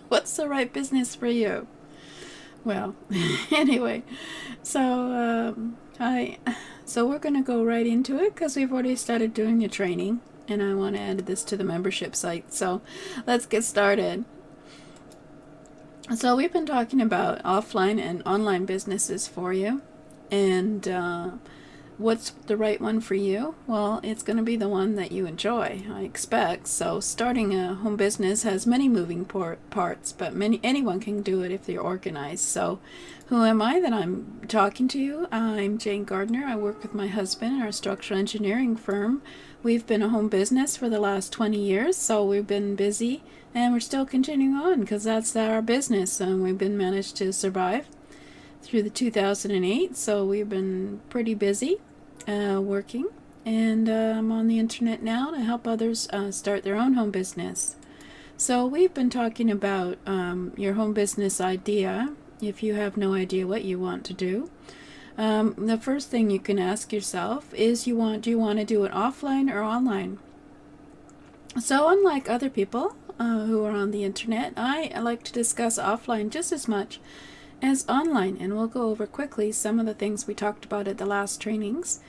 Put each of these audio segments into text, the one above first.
What's the right business for you? Well, anyway, so I so we're gonna go right into it because we've already started doing the training, and I want to add this to the membership site. So let's get started. So we've been talking about offline and online businesses for you, and what's the right one for you? Well, it's going to be the one that you enjoy, I expect. So starting a home business has many moving parts, but anyone can do it if they're organized. So who am I that I'm talking to you? I'm Jane Gardner. I work with my husband in our structural engineering firm. We've been a home business for the last 20 years, so we've been busy and we're still continuing on because that's our business, and we've been managed to survive through the 2008, so we've been pretty busy working, and I'm on the internet now to help others start their own home business. So we've been talking about your home business idea. If you have no idea what you want to do, the first thing you can ask yourself is do you want to do it offline or online? So unlike other people who are on the internet, I like to discuss offline just as much as online, and we'll go over quickly some of the things we talked about at the last trainings.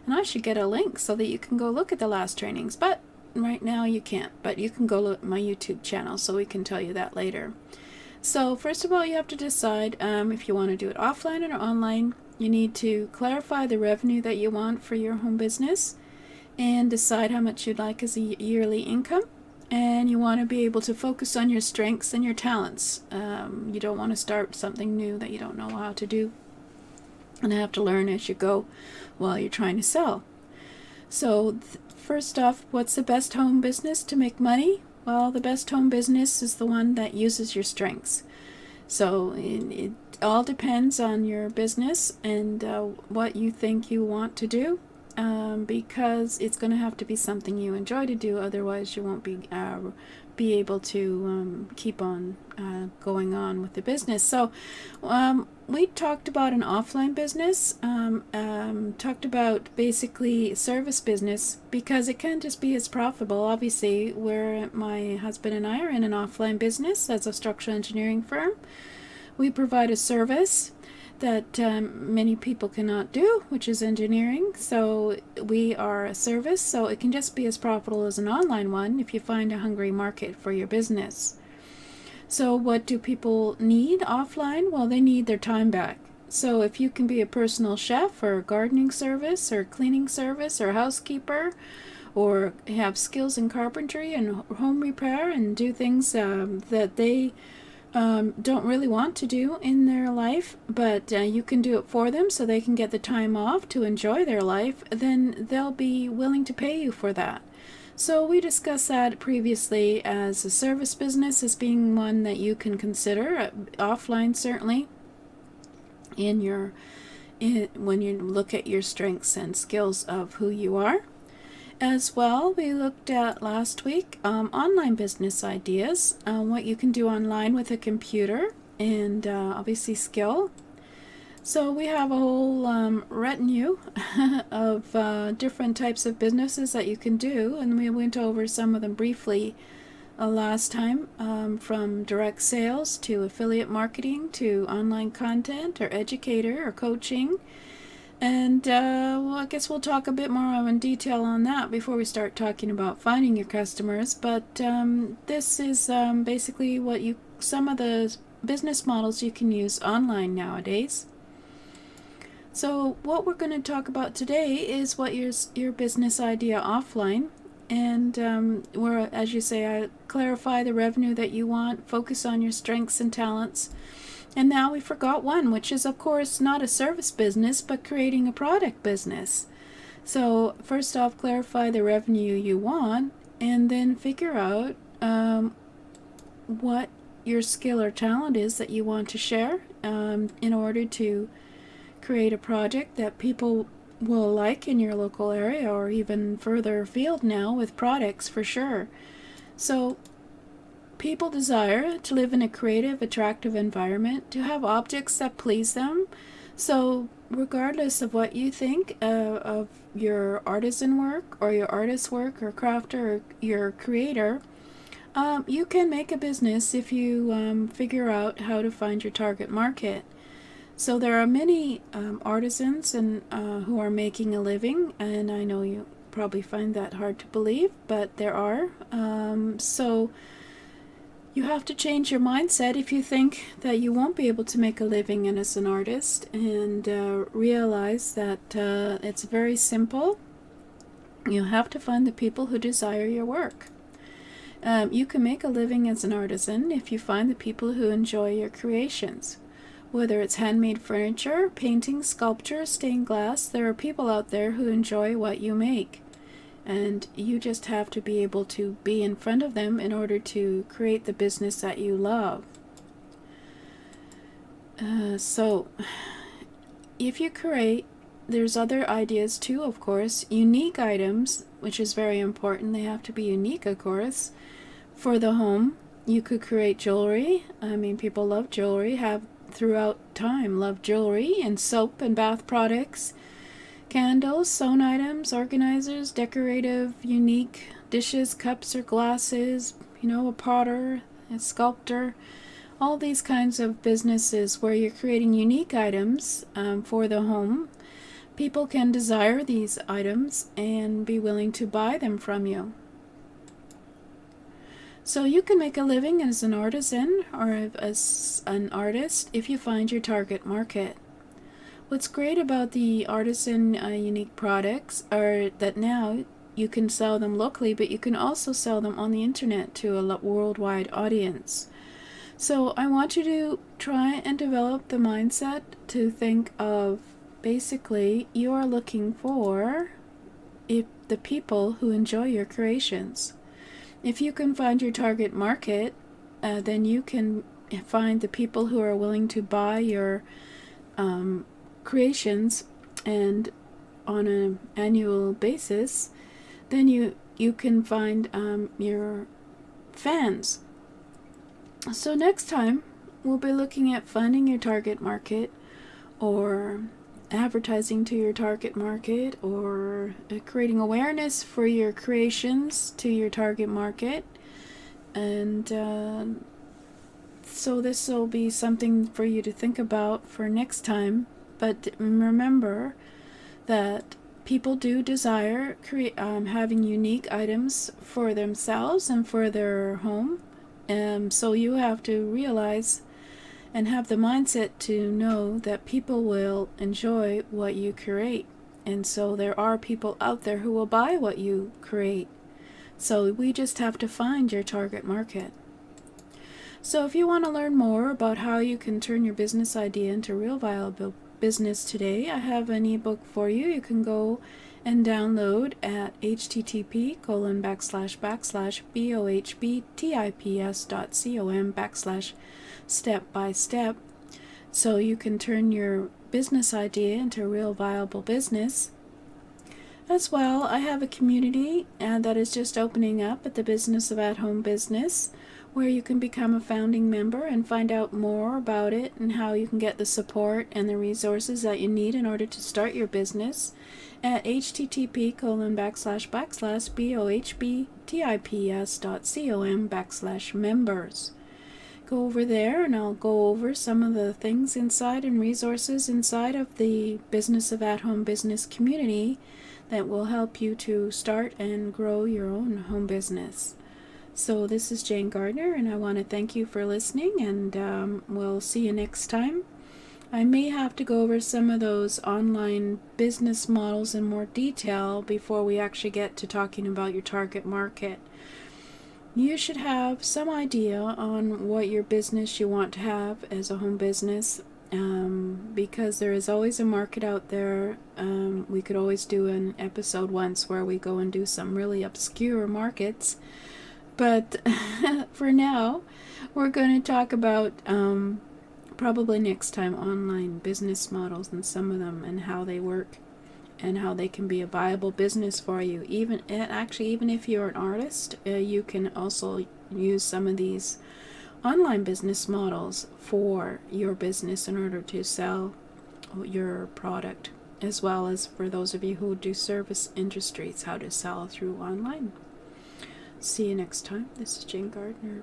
And I should get a link so that you can go look at the last trainings, but right now you can't. But you can go look at my YouTube channel, so we can tell you that later. So first of all, you have to decide if you want to do it offline or online. You need to clarify the revenue that you want for your home business and decide how much you'd like as a yearly income. And you want to be able to focus on your strengths and your talents. You don't want to start something new that you don't know how to do and have to learn as you go while you're trying to sell. So first off, what's the best home business to make money? Well, the best home business is the one that uses your strengths. So it all depends on your business and what you think you want to do. Because it's going to have to be something you enjoy to do, otherwise you won't be able to keep on going on with the business. So we talked about an offline business, talked about basically service business, because it can just be as profitable. Obviously, where my husband and I are in an offline business as a structural engineering firm, we provide a service that many people cannot do, which is engineering. So we are a service, so it can just be as profitable as an online one if you find a hungry market for your business. So what do people need offline? Well, they need their time back. So if you can be a personal chef or a gardening service or cleaning service or housekeeper, or have skills in carpentry and home repair and do things that they don't really want to do in their life, but you can do it for them so they can get the time off to enjoy their life, then they'll be willing to pay you for that. So we discussed that previously as a service business as being one that you can consider offline, certainly when you look at your strengths and skills of who you are. As well, we looked at last week online business ideas, what you can do online with a computer, and obviously skill. So we have a whole retinue of different types of businesses that you can do, and we went over some of them briefly last time, from direct sales to affiliate marketing to online content or educator or coaching. And well, I guess we'll talk a bit more in detail on that before we start talking about finding your customers. But this is basically some of the business models you can use online nowadays. So what we're going to talk about today is what your business idea offline, and where, as you say, I clarify the revenue that you want, focus on your strengths and talents. And now we forgot one, which is, of course, not a service business, but creating a product business. So first off, clarify the revenue you want, and then figure out what your skill or talent is that you want to share in order to create a project that people will like in your local area or even further afield now with products for sure. So people desire to live in a creative, attractive environment, to have objects that please them. So regardless of what you think of your artisan work or your artist work or crafter or your creator, You can make a business if you figure out how to find your target market. So there are many artisans and who are making a living, and I know you probably find that hard to believe, but there are. So you have to change your mindset if you think that you won't be able to make a living as an artist, and realize that it's very simple. You have to find the people who desire your work. You can make a living as an artisan if you find the people who enjoy your creations. Whether it's handmade furniture, painting, sculpture, stained glass, there are people out there who enjoy what you make. And you just have to be able to be in front of them in order to create the business that you love. So, if you create, there's other ideas too, of course. Unique items, which is very important. They have to be unique, of course. For the home, you could create jewelry. I mean, people love jewelry, have throughout time loved jewelry and soap and bath products, candles, sewn items, organizers, decorative, unique dishes, cups or glasses, a potter, a sculptor, all these kinds of businesses where you're creating unique items for the home. People can desire these items and be willing to buy them from you. So you can make a living as an artisan or as an artist if you find your target market. What's great about the artisan unique products are that now you can sell them locally, but you can also sell them on the internet to a worldwide audience. So I want you to try and develop the mindset to think of, basically, you are looking for the people who enjoy your creations. If you can find your target market, then you can find the people who are willing to buy your creations, and on an annual basis, then you can find your fans. So next time, we'll be looking at finding your target market, or advertising to your target market, or creating awareness for your creations to your target market. And so this will be something for you to think about for next time. But remember that people do desire having unique items for themselves and for their home. So you have to realize and have the mindset to know that people will enjoy what you create. And so there are people out there who will buy what you create. So we just have to find your target market. So if you want to learn more about how you can turn your business idea into real viable business today, I have an ebook for you. You can go and download at http://bohbtips.com/step-by-step, so you can turn your business idea into a real viable business. As well, I have a community that is just opening up at the Business of At Home Business, where you can become a founding member and find out more about it and how you can get the support and the resources that you need in order to start your business at http://bohbtips.com/members. Go over there and I'll go over some of the things inside and resources inside of the Business of At Home Business community that will help you to start and grow your own home business. So this is Jane Gardner, and I want to thank you for listening, and we'll see you next time. I may have to go over some of those online business models in more detail before we actually get to talking about your target market. You should have some idea on what your business you want to have as a home business, because there is always a market out there. We could always do an episode once where we go and do some really obscure markets. But for now, we're going to talk about, probably next time, online business models and some of them and how they work and how they can be a viable business for you. Even if you're an artist, you can also use some of these online business models for your business in order to sell your product, as well as for those of you who do service industries, how to sell through online. See you next time. This is Jane Gardner.